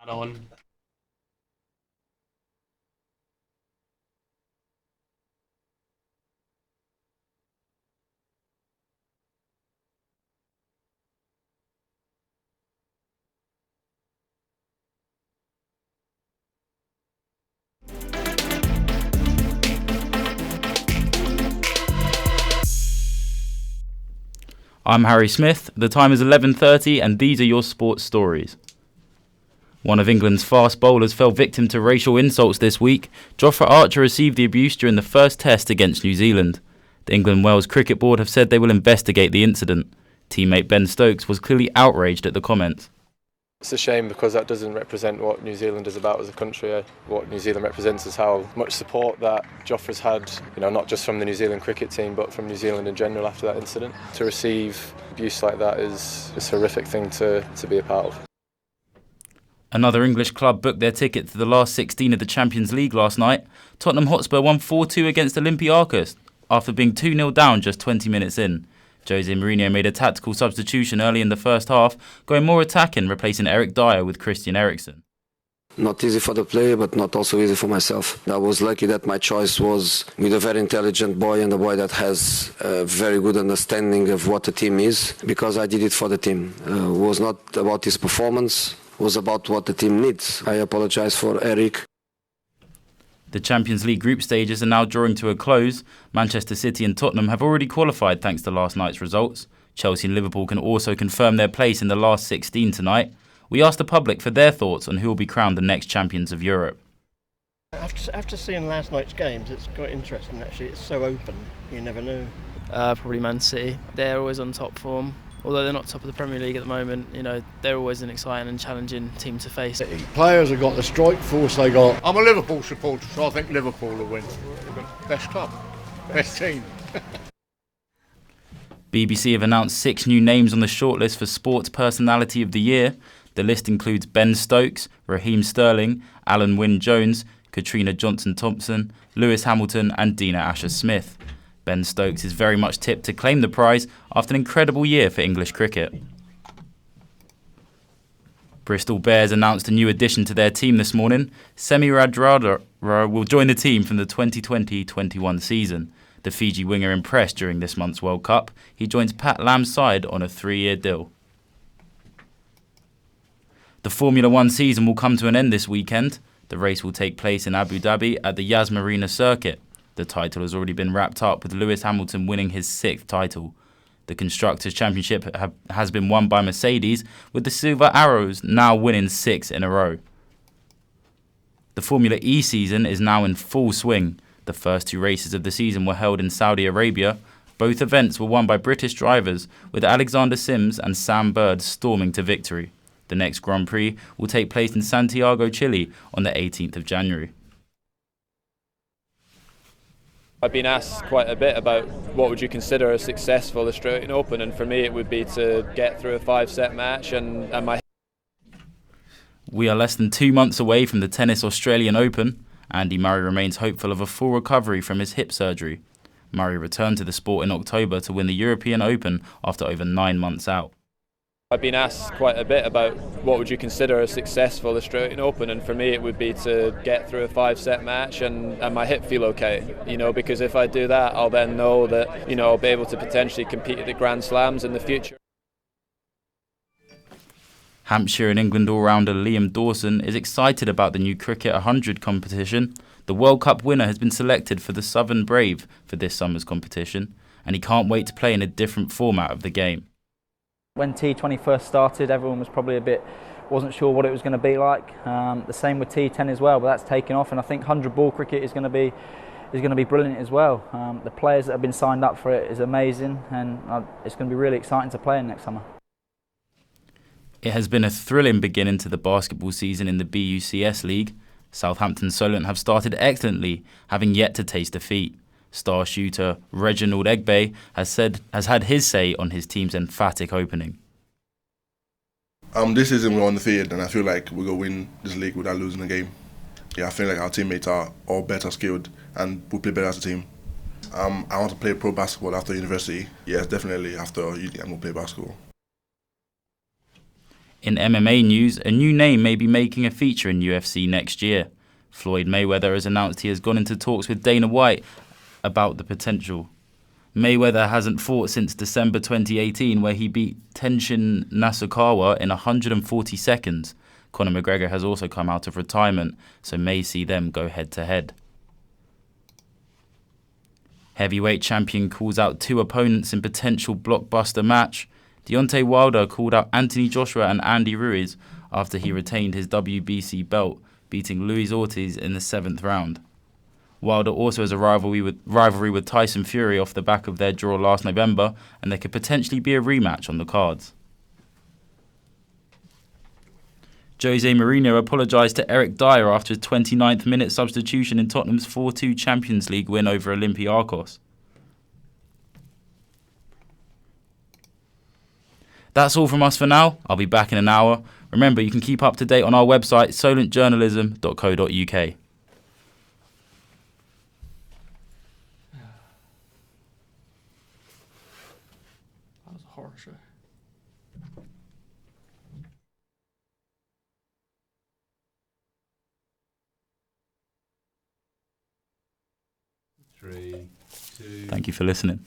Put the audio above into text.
on. I'm Harry Smith. The time is 11:30 and these are your sports stories. One of England's fast bowlers fell victim to racial insults this week. Jofra Archer received the abuse during the first test against New Zealand. The England-Wales Cricket Board have said they will investigate the incident. Teammate Ben Stokes was clearly outraged at the comments. It's a shame because that doesn't represent what New Zealand is about as a country. What New Zealand represents is how much support that Jofra's had, not just from the New Zealand cricket team but from New Zealand in general after that incident. To receive abuse like that is a horrific thing to be a part of. Another English club booked their ticket to the last 16 of the Champions League last night. Tottenham Hotspur won 4-2 against Olympiacos after being 2-0 down just 20 minutes in. Jose Mourinho made a tactical substitution early in the first half, going more attacking, replacing Eric Dyer with Christian Eriksen. Not easy for the player, but not also easy for myself. I was lucky that my choice was with a very intelligent boy and a boy that has a very good understanding of what the team is, because I did it for the team. It was not about his performance, it was about what the team needs. I apologize for Eric. The Champions League group stages are now drawing to a close. Manchester City and Tottenham have already qualified thanks to last night's results. Chelsea and Liverpool can also confirm their place in the last 16 tonight. We asked the public for their thoughts on who will be crowned the next champions of Europe. After seeing last night's games, it's quite interesting actually. It's so open, you never know. Probably Man City. They're always on top form. Although they're not top of the Premier League at the moment, they're always an exciting and challenging team to face. Players have got the strike force they got. I'm a Liverpool supporter, so I think Liverpool will win. Best club, best team. BBC have announced 6 new names on the shortlist for Sports Personality of the Year. The list includes Ben Stokes, Raheem Sterling, Alan Wynne-Jones, Katrina Johnson-Thompson, Lewis Hamilton and Dina Asher-Smith. Ben Stokes is very much tipped to claim the prize after an incredible year for English cricket. Bristol Bears announced a new addition to their team this morning. Semi Radradra will join the team from the 2020-21 season. The Fiji winger impressed during this month's World Cup. He joins Pat Lam's side on a 3-year deal. The Formula One season will come to an end this weekend. The race will take place in Abu Dhabi at the Yas Marina circuit. The title has already been wrapped up with Lewis Hamilton winning his 6th title. The Constructors' Championship has been won by Mercedes, with the Silver Arrows now winning 6 in a row. The Formula E season is now in full swing. The first 2 races of the season were held in Saudi Arabia. Both events were won by British drivers, with Alexander Sims and Sam Bird storming to victory. The next Grand Prix will take place in Santiago, Chile on the 18th of January. I've been asked quite a bit about what would you consider a successful Australian Open, and for me it would be to get through a 5-set match and my... We are less than 2 months away from the Tennis Australian Open. Andy Murray remains hopeful of a full recovery from his hip surgery. Murray returned to the sport in October to win the European Open after over 9 months out. I've been asked quite a bit about what would you consider a successful Australian Open, and for me it would be to get through a 5-set match and my hip feel okay, because if I do that I'll then know that, I'll be able to potentially compete at the Grand Slams in the future. Hampshire and England all-rounder Liam Dawson is excited about the new Cricket 100 competition. The World Cup winner has been selected for the Southern Brave for this summer's competition, and he can't wait to play in a different format of the game. When T20 first started, everyone was probably wasn't sure what it was going to be like. The same with T10 as well, but that's taken off, and I think 100 ball cricket is going to be brilliant as well. The players that have been signed up for it is amazing, and it's going to be really exciting to play in next summer. It has been a thrilling beginning to the basketball season in the BUCS League. Southampton Solent have started excellently, having yet to taste defeat. Star shooter Reginald Egbe has had his say on his team's emphatic opening. This season we're undefeated, and I feel like we're going to win this league without losing a game. I feel like our teammates are all better skilled and we play better as a team. I want to play pro basketball after university. Yes, definitely after uni I'm going to play basketball. In MMA news, a new name may be making a feature in UFC next year. Floyd Mayweather has announced he has gone into talks with Dana White about the potential. Mayweather hasn't fought since December 2018, where he beat Tenshin Nasukawa in 140 seconds. Conor McGregor has also come out of retirement, so may see them go head-to-head. Heavyweight champion calls out 2 opponents in potential blockbuster match. Deontay Wilder called out Anthony Joshua and Andy Ruiz after he retained his WBC belt, beating Luis Ortiz in the 7th round. Wilder also has a rivalry with Tyson Fury off the back of their draw last November, and there could potentially be a rematch on the cards. Jose Mourinho apologised to Eric Dyer after his 29th minute substitution in Tottenham's 4-2 Champions League win over Olympiacos. That's all from us for now. I'll be back in an hour. Remember, you can keep up to date on our website, solentjournalism.co.uk. That was a horror show. Thank you for listening.